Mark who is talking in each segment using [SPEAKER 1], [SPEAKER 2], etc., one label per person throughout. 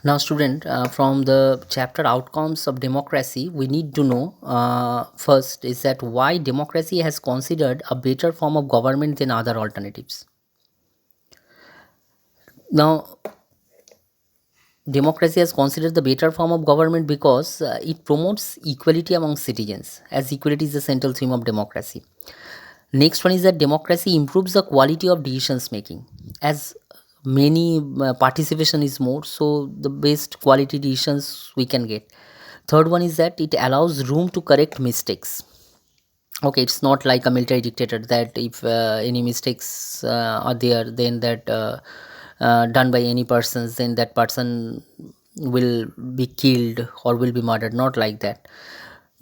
[SPEAKER 1] Now, student, from the chapter outcomes of democracy, we need to know first is that why democracy has considered a better form of government than other alternatives. Now, democracy has considered the better form of government because it promotes equality among citizens, as equality is the central theme of democracy. Next one is that democracy improves the quality of decisions making, as many participation is more, so the best quality decisions we can get. Third one is that it allows room to correct mistakes. Okay, it's not like a military dictator that if any mistakes are there, then that done by any persons, then that person will be killed or will be murdered. Not like that.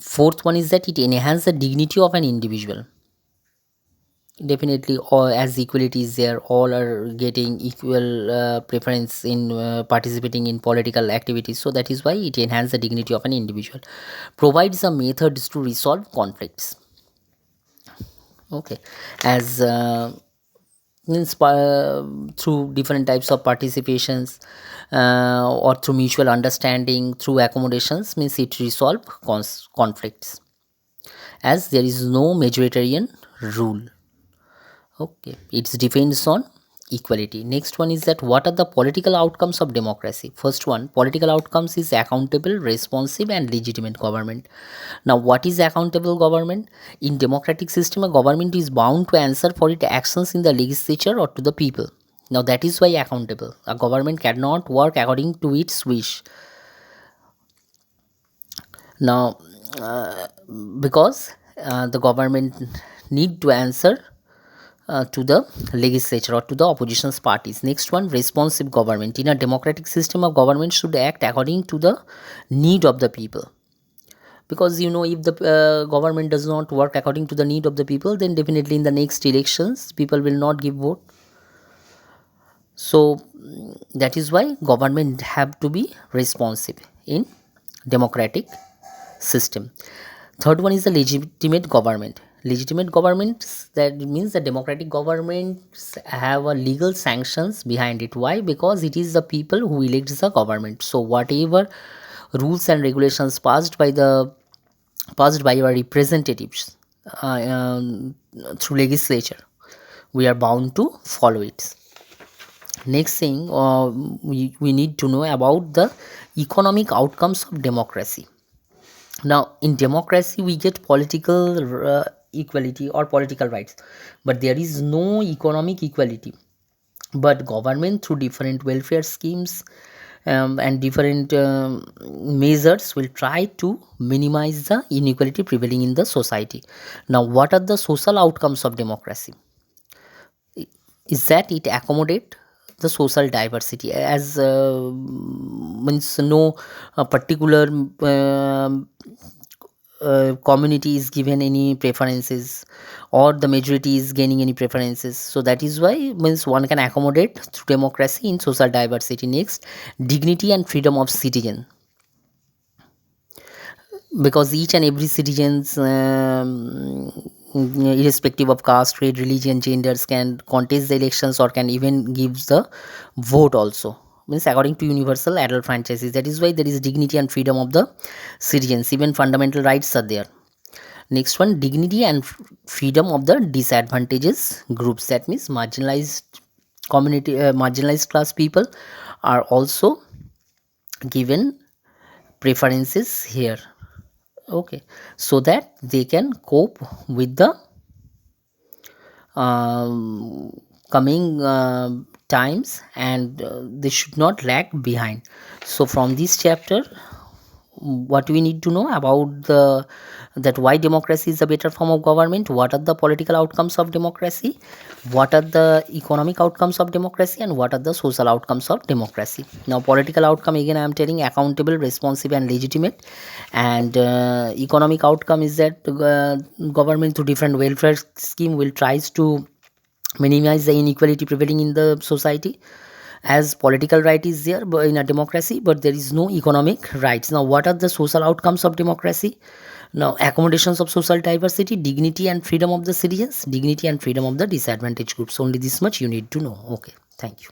[SPEAKER 1] Fourth one is that it enhances the dignity of an individual. Definitely, all as equality is there, all are getting equal preference in participating in political activities, so that is why it enhances the dignity of an individual. Provides a methods to resolve conflicts. Okay, as means through different types of participations or through mutual understanding, through accommodations, means it resolve conflicts, as there is no majoritarian rule. Okay, it depends on equality. Next one is that what are the political outcomes of democracy? First one, political outcomes is accountable, responsive, and legitimate government. Now, what is accountable government? In democratic system, a government is bound to answer for its actions in the legislature or to the people. Now, that is why accountable. A government cannot work according to its wish. Now, because the government need to answer to the legislature or to the opposition parties. Next one, responsive government. In a democratic system, a government should act according to the need of the people. Because if the government does not work according to the need of the people, then definitely in the next elections, people will not give vote. So that is why government have to be responsive in democratic system. Third one is the legitimate government. Legitimate governments, that means the democratic governments have a legal sanctions behind it. Why? Because it is the people who elects the government. So whatever rules and regulations passed by our representatives through legislature, we are bound to follow it. Next thing, we need to know about the economic outcomes of democracy. Now, in democracy, we get political equality or political rights, but there is no economic equality. But government, through different welfare schemes and different measures, will try to minimize the inequality prevailing in the society. Now, what are the social outcomes of democracy? Is that it accommodate the social diversity, as means no particular community is given any preferences, or the majority is gaining any preferences. So that is why, means one can accommodate through democracy in social diversity. Next, dignity and freedom of citizen, because each and every citizens, irrespective of caste, trade, religion, genders, can contest the elections or can even give the vote also, means according to universal adult franchises. That is why there is dignity and freedom of the citizens. Even fundamental rights are there. Next one, dignity and freedom of the disadvantages groups. That means marginalized community, marginalized class people are also given preferences here. Okay, so that they can cope with the coming times, and they should not lag behind. So from this chapter, what we need to know about the that why democracy is a better form of government, what are the political outcomes of democracy, what are the economic outcomes of democracy, and what are the social outcomes of democracy. Now, political outcome, again I am telling, accountable, responsive, and legitimate. And economic outcome is that government through different welfare scheme will tries to minimize the inequality prevailing in the society, as political right is there in a democracy, but there is no economic rights. Now, what are the social outcomes of democracy? Now, accommodations of social diversity, dignity and freedom of the citizens, dignity and freedom of the disadvantaged groups. Only this much you need to know. Okay, thank you.